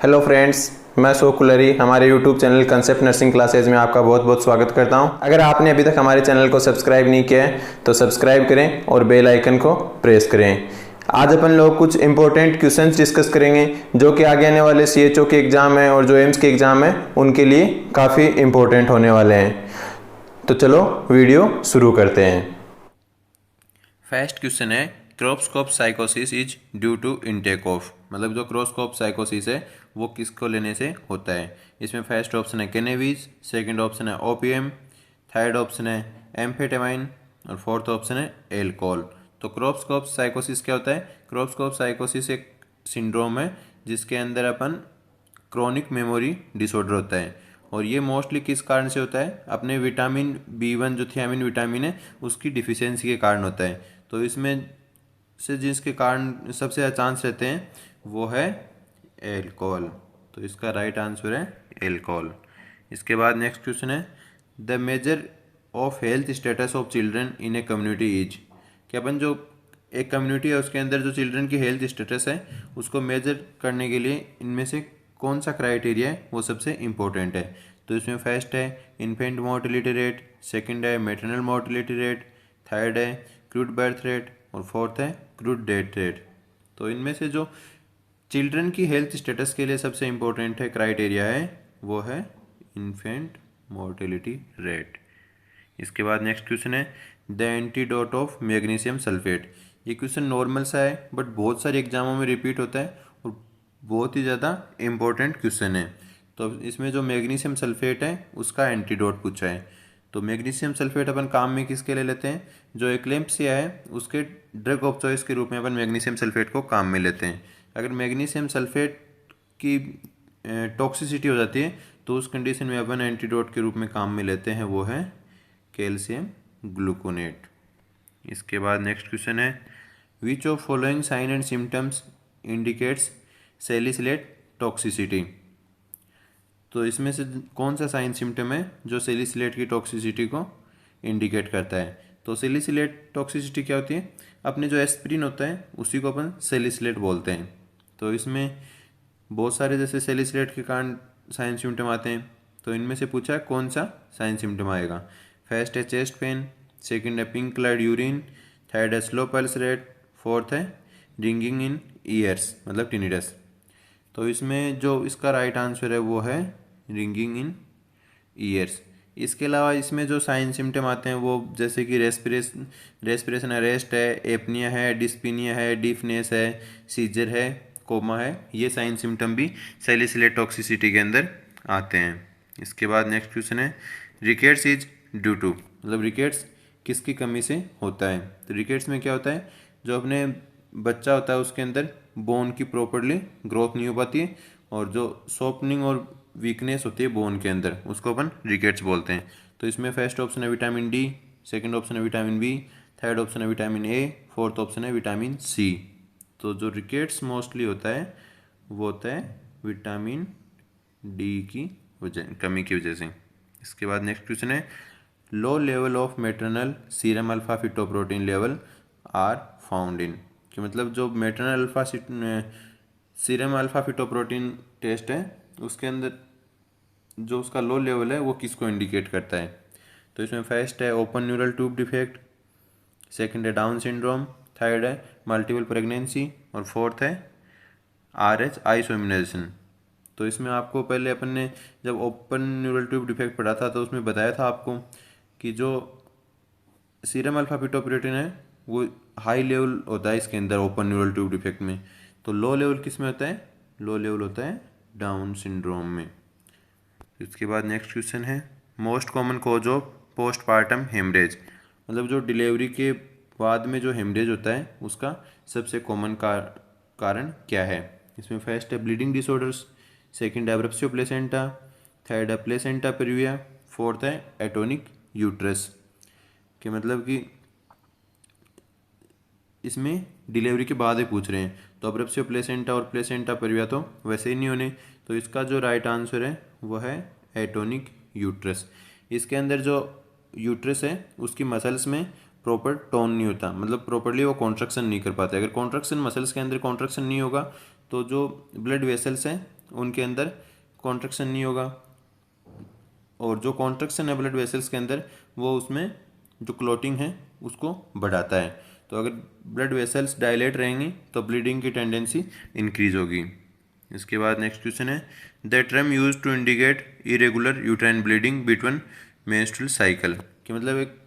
Hello friends, मैं शोक कुलरी हमारे YouTube channel concept nursing classes में आपका बहुत बहुत स्वागत करता हूं। अगर आपने अभी तक हमारे चैनल को सब्सक्राइब नहीं किया है तो सब्सक्राइब करें और बेल आइकन को प्रेस करें। आज अपन लोग कुछ इंपॉर्टेंट क्वेश्चंस डिस्कस करेंगे जो कि आगे आने वाले CHO के एग्ज़ाम है और जो एम्स के एग्ज़ाम है उनके लिए काफ़ी इंपॉर्टेंट होने वाले हैं। तो चलो वीडियो शुरू करते हैं। फर्स्ट क्वेश्चन है क्रोस्कोप साइकोसिस is due to intake of, मतलब जो क्रोस्कोप साइकोसिस है वो किसको लेने से होता है। इसमें फर्स्ट ऑप्शन है कैनेबीज, सेकंड ऑप्शन है ओपीएम, थर्ड ऑप्शन है एम्फेटामाइन और फोर्थ ऑप्शन है एल्कोहल। तो क्रोस्कोप साइकोसिस क्या होता है? क्रोस्कोप साइकोसिस एक सिंड्रोम है जिसके अंदर अपन क्रोनिक मेमोरी डिसऑर्डर होता है और ये मोस्टली किस कारण से होता है? अपने विटामिन B1 जो थियामिन विटामिन है उसकी डिफिशियंसी के कारण होता है। तो इसमें से जिसके कारण सबसे ज़्यादा चांस रहते हैं वो है एल्कोहल। तो इसका राइट आंसर है एल्कोहल। इसके बाद नेक्स्ट क्वेश्चन है the measure of health status of children in a community is, कि अपन जो एक कम्युनिटी है उसके अंदर जो चिल्ड्रन की हेल्थ स्टेटस है उसको मेजर करने के लिए इनमें से कौन सा क्राइटेरिया है वो सबसे इम्पोर्टेंट है। तो इसमें फर्स्ट है इन्फेंट मोर्टेलिटी रेट, सेकंड है मैटरनल मोर्टेलिटी रेट, थर्ड है क्रूड बर्थ रेट और फोर्थ है क्रूड डेथ रेट। तो इनमें से जो चिल्ड्रन की हेल्थ स्टेटस के लिए सबसे इम्पोर्टेंट है क्राइटेरिया है वो है इन्फेंट मोर्टेलिटी रेट। इसके बाद नेक्स्ट क्वेश्चन है the antidote of magnesium sulphate. ये क्वेश्चन नॉर्मल सा है बट बहुत सारे एग्जामों में रिपीट होता है और बहुत ही ज़्यादा इम्पोर्टेंट क्वेश्चन है। तो इसमें जो मैग्नीशियम सल्फेट है उसका एंटीडोट पूछा है। तो मैग्नीशियम सल्फेट अपन काम में किसके लिए लेते हैं? जो एक्लेम्पसिया है उसके ड्रग ऑफ चॉइस के रूप में अपन मैग्नीशियम सल्फेट को काम में लेते हैं। अगर मैग्नीशियम सल्फेट की टॉक्सिसिटी हो जाती है तो उस कंडीशन में अपन एंटीडोट के रूप में काम में लेते हैं, वो है कैल्शियम ग्लूकोनेट। इसके बाद नेक्स्ट क्वेश्चन है which of following sign and symptoms indicates salicylate toxicity. तो इसमें से कौन सा साइन सिम्टम है जो सैलिसिलेट की टॉक्सिसिटी को इंडिकेट करता है? तो सैलिसिलेट टॉक्सिसिटी क्या होती है? अपने जो एस्पिरिन होता है उसी को अपन सैलिसिलेट बोलते हैं। तो इसमें बहुत सारे जैसे सैलिसिलेट के कारण साइन सिम्टम आते हैं, तो इनमें से पूछा है कौन सा साइन सिम्टम आएगा। फर्स्ट है चेस्ट पेन, सेकंड है पिंक कलर्ड यूरिन, थर्ड है स्लो पल्स रेट, फोर्थ है रिंगिंग इन ईयर्स मतलब टिनिटस। तो इसमें जो इसका राइट आंसर है वो है रिंगिंग इन ईयर्स। इसके अलावा इसमें जो साइन सिम्टम आते हैं वो जैसे कि रेस्पिरेशन अरेस्ट है, एपनिया है, डिस्पीनिया है, डीफनेस है, सीजर है, कोमा है, ये साइन सिम्टम भी सैलिसिलेट टॉक्सिसिटी के अंदर आते हैं। इसके बाद नेक्स्ट क्वेश्चन है रिकेट्स इज ड्यू टू, मतलब रिकेट्स किसकी कमी से होता है? तो रिकेट्स में क्या होता है? जो अपने बच्चा होता है उसके अंदर बोन की प्रॉपरली ग्रोथ नहीं हो पाती है और जो सॉफ्टनिंग और वीकनेस होती है बोन के अंदर उसको अपन रिकेट्स बोलते हैं। तो इसमें फर्स्ट ऑप्शन है विटामिन डी, सेकंड ऑप्शन है विटामिन बी, थर्ड ऑप्शन है विटामिन ए, फोर्थ ऑप्शन है विटामिन सी। तो जो रिकेट्स मोस्टली होता है वो होता है विटामिन डी की वजह कमी की वजह से। इसके बाद नेक्स्ट क्वेश्चन है low level of maternal serum alpha fetoprotein level are found in, कि मतलब जो maternal alpha serum alpha fetoprotein test है उसके अंदर जो उसका लो लेवल है वो किसको इंडिकेट करता है? तो इसमें फर्स्ट है open neural tube defect, second है डाउन सिंड्रोम, थर्ड है मल्टीपल प्रेगनेंसी और फोर्थ है RH आइसोइम्यूनाइजेशन। तो इसमें आपको पहले अपन ने जब ओपन न्यूरल ट्यूब डिफेक्ट पढ़ा था तो उसमें बताया था आपको कि जो सीरम अल्फा फिटोप्रोटीन है वो हाई लेवल होता है इसके अंदर ओपन न्यूरल ट्यूब डिफेक्ट में। तो लो लेवल किस में होता है? लो लेवल होता है डाउन सिंड्रोम में। इसके बाद नेक्स्ट क्वेश्चन है most common cause of postpartum haemorrhage, मतलब जो डिलीवरी के बाद में जो हेमरेज होता है उसका सबसे कॉमन कारण क्या है? इसमें फर्स्ट है ब्लीडिंग डिसऑर्डर्स, सेकंड है एब्रप्सियो प्लेसेंटा, थर्ड है प्लेसेंटा पेरिविया, फोर्थ है एटोनिक यूट्रस। कि मतलब कि इसमें डिलीवरी के बाद ही पूछ रहे हैं तो एब्रप्सियो प्लेसेंटा और प्लेसेंटा पेरिविया तो वैसे ही नहीं होने। तो इसका जो राइट आंसर है वो है एटोनिक यूट्रस। इसके अंदर जो यूट्रस है उसकी मसल्स में प्रॉपर टोन नहीं होता, मतलब प्रॉपरली वो कॉन्ट्रक्शन नहीं कर पाते। अगर कॉन्ट्रक्शन मसल्स के अंदर कॉन्ट्रक्शन नहीं होगा तो जो ब्लड वेसल्स हैं उनके अंदर कॉन्ट्रैक्शन नहीं होगा, और जो कॉन्ट्रैक्शन है ब्लड वेसल्स के अंदर वो उसमें जो क्लॉटिंग है उसको बढ़ाता है। तो अगर ब्लड वेसल्स डायलेट रहेंगी तो ब्लीडिंग की टेंडेंसी इंक्रीज होगी। इसके बाद नेक्स्ट क्वेश्चन है, the term use to indicate irregular uterine bleeding between menstrual cycle, कि मतलब एक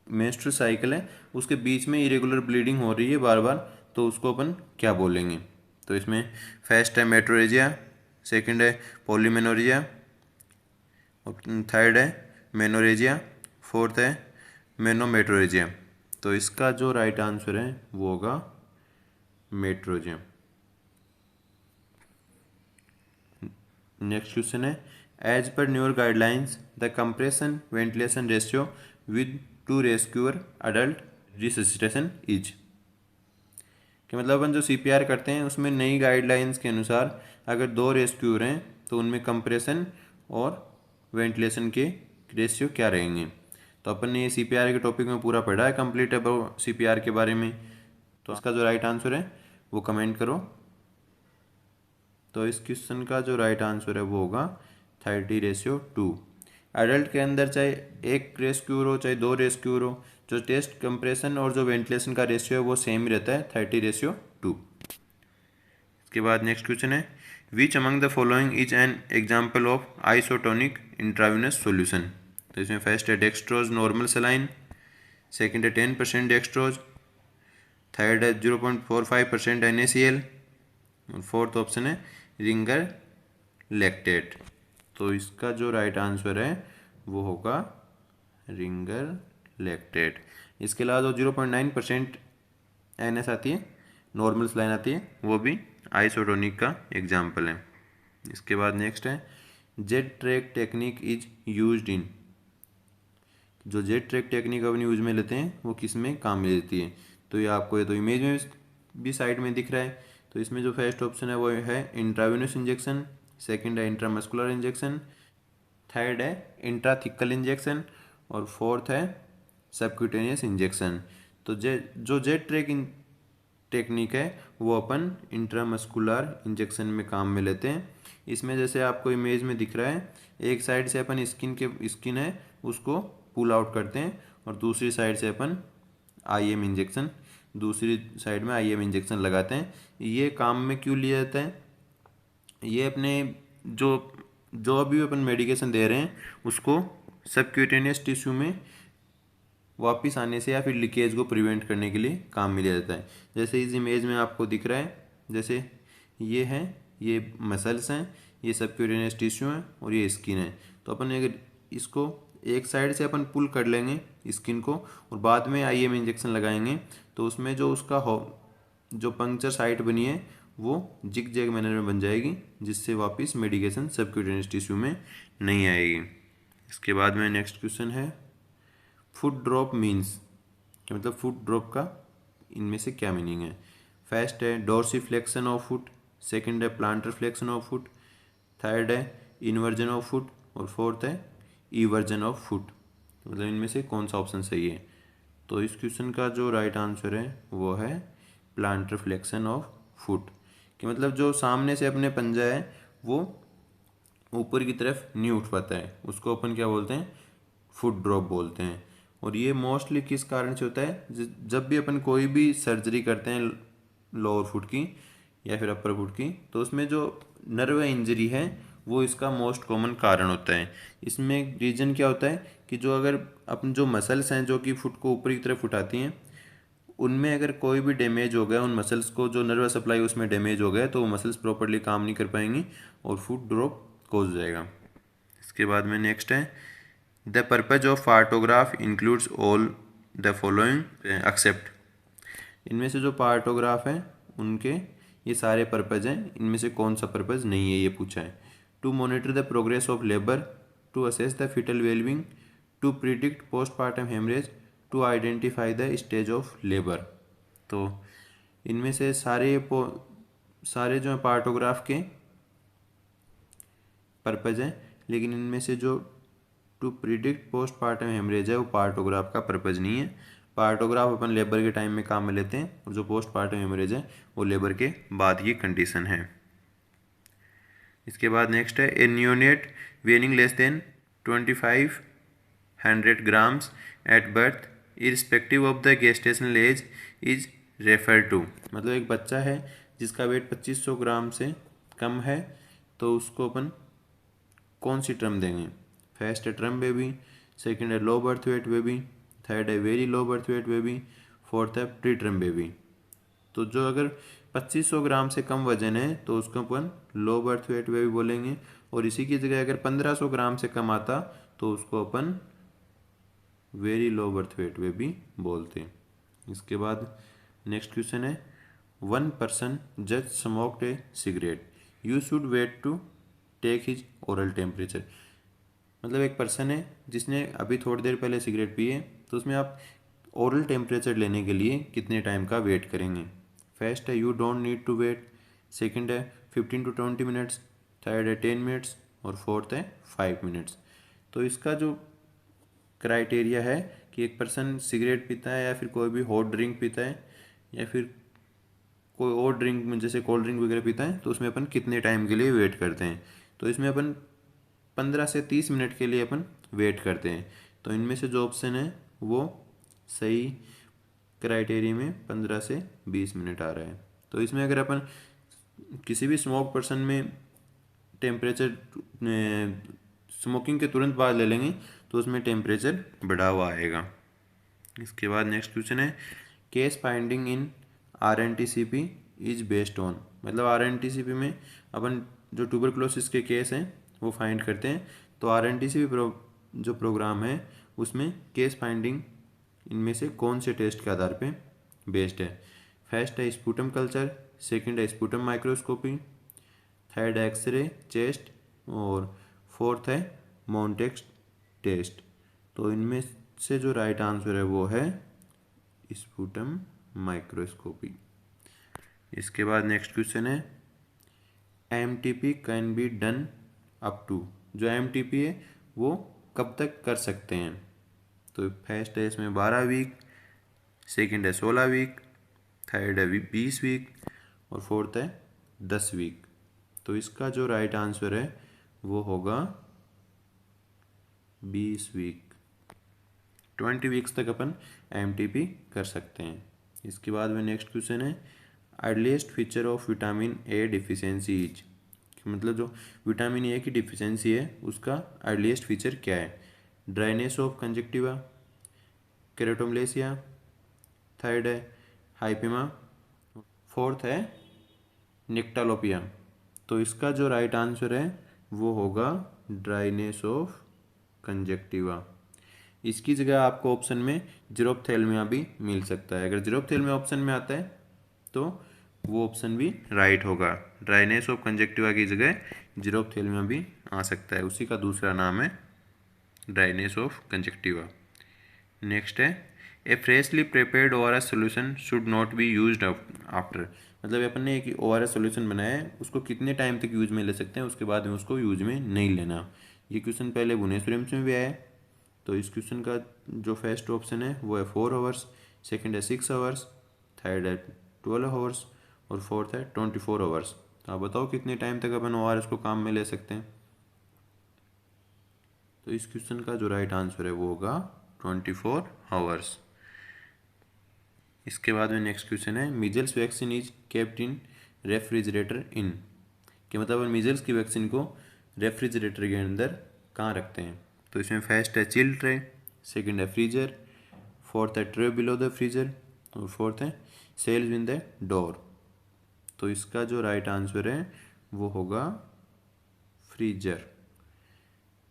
मेंस्ट्रुअल साइकिल है उसके बीच में इरेगुलर ब्लीडिंग हो रही है बार बार, तो उसको अपन क्या बोलेंगे। तो इसमें फर्स्ट है मेट्रोरेजिया, सेकंड है पॉलीमेनोरिया, और थर्ड है मेनोरेजिया, फोर्थ है मेनोमेट्रोरेजिया। तो इसका जो राइट आंसर है वो होगा मेट्रोजिया। नेक्स्ट क्वेश्चन है, as per newer guidelines the compression ventilation ratio with two rescuer adult resuscitation is, कि मतलब अपन जो सीपीआर करते हैं उसमें नई गाइडलाइंस के अनुसार अगर 2 रेस्क्यूअर हैं तो उनमें कंप्रेशन और वेंटिलेशन के रेशियो क्या रहेंगे। तो अपन ने ये सीपीआर के टॉपिक में पूरा पढ़ा है कंप्लीट अबाउट सीपीआर के बारे में। तो इसका जो राइट आंसर है वो कमेंट करो। तो इस क्वेश्चन का जो राइट आंसर है वो होगा 30:2। एडल्ट के अंदर चाहे 1 रेस्क्यूअर हो चाहे 2 रेस्क्यूअर हो, जो टेस्ट कंप्रेशन और जो वेंटिलेशन का रेशियो है वो सेम ही रहता है 30:2। इसके बाद नेक्स्ट क्वेश्चन है, which among the following is an example of isotonic intravenous solution. तो इसमें फर्स्ट है डेक्सट्रोज नॉर्मल सलाइन, सेकंड है 10% डेक्सट्रोज, थर्ड है 0.45% NaCl, और फोर्थ ऑप्शन है रिंगर लैक्टेट। तो इसका जो राइट आंसर है वो होगा रिंगर लैक्टेट। इसके अलावा जो 0.9% NS आती है, नॉर्मल सलाइन आती है, वो भी आइसोटोनिक का एग्जाम्पल है। इसके बाद नेक्स्ट है, jet track technique is used in, जो जेट ट्रैक टेक्निक अपन यूज में लेते हैं वो किस में काम में लेती है। तो ये आपको ये तो इमेज में भी साइड में दिख रहा है। तो इसमें जो फर्स्ट ऑप्शन है वो है इंट्रावेनस इंजेक्शन, सेकंड है इंट्रामस्कुलर इंजेक्शन, थर्ड है इंट्राथिकल इंजेक्शन, और फोर्थ है सबक्यूटेनियस इंजेक्शन। तो जो जेट ट्रैक टेक्निक है वो अपन इंट्रामस्कुलर इंजेक्शन में काम में लेते हैं। इसमें जैसे आपको इमेज में दिख रहा है, एक साइड से अपन स्किन है उसको पुल आउट करते हैं, और दूसरी साइड से अपन आईएम इंजेक्शन, दूसरी साइड में आईएम इंजेक्शन लगाते हैं। ये काम में क्यों लिया जाता है, ये अपने जो जो अभी अपन मेडिकेशन दे रहे हैं उसको सबक्यूटेनियस टिश्यू में वापस आने से या फिर लीकेज को प्रिवेंट करने के लिए काम में लिया जाता है। जैसे इस इमेज में आपको दिख रहा है, जैसे ये है, ये मसल्स हैं, ये सबक्यूटेनियस टिश्यू हैं, और ये स्किन है। तो अपन अगर इसको एक साइड से अपन पुल कर लेंगे स्किन को और बाद में आईएम इंजेक्शन लगाएंगे, तो उसमें जो उसका जो पंक्चर साइट बनी है वो जिग जैग मैनर में बन जाएगी, जिससे वापस मेडिकेशन सबक्यूटेनियस टिश्यू में नहीं आएगी। इसके बाद में नेक्स्ट क्वेश्चन है, फुट ड्रॉप मीन्स, कि मतलब फुट ड्रॉप का इनमें से क्या मीनिंग है। फर्स्ट है डोर्सिफ्लेक्शन ऑफ फुट, सेकंड है planter flexion of foot, third है इन्वर्जन ऑफ फुट, और फोर्थ है ईवर्जन ऑफ फुट। मतलब इनमें से कौन सा ऑप्शन सही है। तो इस क्वेश्चन का जो राइट आंसर है वो है प्लांटर फ्लेक्शन ऑफ फुट, कि मतलब जो सामने से अपने पंजा है वो ऊपर की तरफ नहीं उठ पाता है, उसको अपन क्या बोलते हैं, फुट ड्रॉप बोलते हैं। और ये मोस्टली किस कारण से होता है, जब भी अपन कोई भी सर्जरी करते हैं लोअर फुट की या फिर अपर फुट की, तो उसमें जो नर्व इंजरी है वो इसका मोस्ट कॉमन कारण होता है। इसमें रीज़न क्या होता है कि जो अगर अपन जो मसल्स हैं जो कि फुट को ऊपर की तरफ उठाती हैं, उनमें अगर कोई भी डैमेज हो गया, उन मसल्स को जो नर्व सप्लाई उसमें डैमेज हो गया, तो वो मसल्स प्रॉपर्ली काम नहीं कर पाएंगी और फुट ड्रॉप कॉज हो जाएगा। इसके बाद में नेक्स्ट है, the purpose of partograph includes all the following except. इनमें से जो पार्टोग्राफ है उनके ये सारे पर्पज हैं, इनमें से कौन सा पर्पज नहीं है ये पूछा है। To monitor the progress of labour, to assess the fetal wellbeing, to predict postmortem haemorrhage, to identify the stage of labour. तो इनमें से सारे जो है पार्टोग्राफ के पर्पज हैं, लेकिन इनमें से जो टू प्रिडिक्ट पोस्टमार्टम हेमरेज है वो पार्टोग्राफ का पर्पज नहीं है। पार्टोग्राफ अपन लेबर के टाइम में काम में लेते हैं, और जो पोस्टमार्टम हेमरेज है वो लेबर के बाद की कंडीशन है। इसके बाद नेक्स्ट है a neonate weighing less than 2500 grams at birth irrespective of the gestational age is refer to. मतलब एक बच्चा है जिसका वेट 2500 ग्राम से कम है, तो उसको अपन कौन सी टर्म देंगे? फर्स्ट है टर्म बेबी, सेकंड है low birth weight baby, third है very low birth weight baby, fourth है प्री टर्म बेबी। तो जो अगर 2500 ग्राम से कम वजन है तो उसको अपन लो बर्थ वेट बेबी बोलेंगे, और इसी की जगह अगर 1500 ग्राम से कम आता तो उसको अपन very low birth weight baby बोलते हैं। इसके बाद नेक्स्ट क्वेश्चन है one person just smoked a cigarette, you should wait to take his oral temperature. मतलब एक पर्सन है जिसने अभी थोड़ी देर पहले सिगरेट पी है, तो उसमें आप ओरल टेम्परेचर लेने के लिए कितने टाइम का वेट करेंगे? फर्स्ट है you don't need to wait, second है 15 to 20 मिनट्स, थर्ड है 10 मिनट्स और फोर्थ है 5 मिनट्स। तो इसका जो क्राइटेरिया है कि एक पर्सन सिगरेट पीता है या फिर कोई भी हॉट ड्रिंक पीता है या फिर कोई और ड्रिंक जैसे कोल्ड ड्रिंक वगैरह पीता है, तो उसमें अपन कितने टाइम के लिए वेट करते हैं? तो इसमें अपन 15 से 30 मिनट के लिए अपन वेट करते हैं। तो इनमें से जो ऑप्शन है वो सही क्राइटेरिया में 15 से 20 मिनट आ रहा है। तो इसमें अगर अपन किसी भी स्मोक पर्सन में टेम्परेचर स्मोकिंग के तुरंत बाद ले लेंगे तो उसमें टेम्परेचर बढ़ा हुआ आएगा। इसके बाद नेक्स्ट क्वेश्चन है case finding in RNTCP is based on. मतलब RNTCP में अपन जो ट्यूबरकुलोसिस के केस हैं वो फाइंड करते हैं, तो RNTCP जो प्रोग्राम है उसमें केस फाइंडिंग इनमें से कौन से टेस्ट के आधार पे बेस्ड है? फर्स्ट है स्पूटम कल्चर, सेकंड है स्पूटम माइक्रोस्कोपी, थर्ड है एक्सरे चेस्ट और फोर्थ है मोन्टेक्स टेस्ट। तो इनमें से जो राइट आंसर है वो है स्पूटम माइक्रोस्कोपी। इसके बाद नेक्स्ट क्वेश्चन है MTP can be done up to. जो MTP है वो कब तक कर सकते हैं? तो फर्स्ट है इसमें 12 वीक, सेकंड है 16 वीक, थर्ड है 20 वीक और फोर्थ है 10 वीक। तो इसका जो राइट आंसर है वो होगा 20 वीक। 20 वीक्स तक अपन MTP कर सकते हैं। इसके बाद में नेक्स्ट क्वेश्चन है earliest feature of vitamin A deficiency is. मतलब जो विटामिन ए की डिफिशियंसी है उसका अर्लीस्ट फीचर क्या है? ड्राइनेस ऑफ कंजक्टिवा, केराटोमलेसिया, थर्ड है हाइपेमा, फोर्थ है निक्टालोपिया। तो इसका जो राइट आंसर है वो होगा ड्राइनेस ऑफ कंजक्टिवा। इसकी जगह आपको ऑप्शन में जीरोप्थेल्मिया भी मिल सकता है। अगर जीरोप्थेल्मिया ऑप्शन में आता है तो वो ऑप्शन भी राइट होगा। ड्राइनेस ऑफ कंजक्टिवा की जगह जीरोप्थेल्मिया भी आ सकता है, उसी का दूसरा नाम है ड्राइनेस ऑफ कंजक्टिवा। नेक्स्ट है a freshly prepared ORS solution should not be used after. मतलब अपन ने एक ORS सोल्यूशन बनाया है, उसको कितने टाइम तक यूज में ले सकते हैं, उसके बाद में उसको यूज में नहीं लेना। ये क्वेश्चन पहले भुवनेश्वर में भी आया है। तो इस क्वेश्चन का जो फर्स्ट ऑप्शन है वो है 4 आवर्स, सेकंड है 6 आवर्स, थर्ड है 12 आवर्स और फोर्थ है 24 आवर्स। तो आप बताओ कितने टाइम तक अपन ORS को काम में ले सकते हैं? तो इस क्वेश्चन का जो राइट आंसर है वो होगा 24 आवर्स। इसके बाद में नेक्स्ट क्वेश्चन है measles vaccine is kept in refrigerator इन। कि मतलब अपन मीजल्स की वैक्सीन को रेफ्रिजरेटर के अंदर कहाँ रखते हैं? तो इसमें फर्स्ट है चिल ट्रे, सेकंड है फ्रीजर, फोर्थ है ट्रे बिलो द फ्रीजर और फोर्थ है सेल्स इन द डोर। तो इसका जो राइट आंसर है वो होगा फ्रीजर।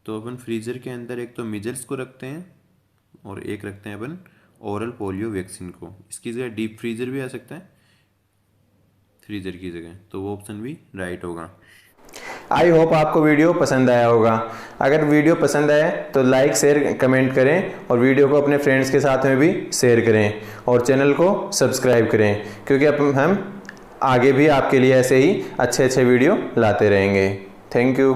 तो अपन फ्रीजर के अंदर एक तो मीजल्स को रखते हैं और एक रखते हैं अपन ओरल पोलियो वैक्सीन को। इसकी जगह डीप फ्रीजर भी आ सकता है फ्रीजर की जगह, तो वो ऑप्शन भी राइट होगा। आई होप आपको वीडियो पसंद आया होगा। अगर वीडियो पसंद आए तो लाइक शेयर कमेंट करें और वीडियो को अपने फ्रेंड्स के साथ में भी शेयर करें और चैनल को सब्सक्राइब करें, क्योंकि अब हम आगे भी आपके लिए ऐसे ही अच्छे वीडियो लाते रहेंगे। Thank you.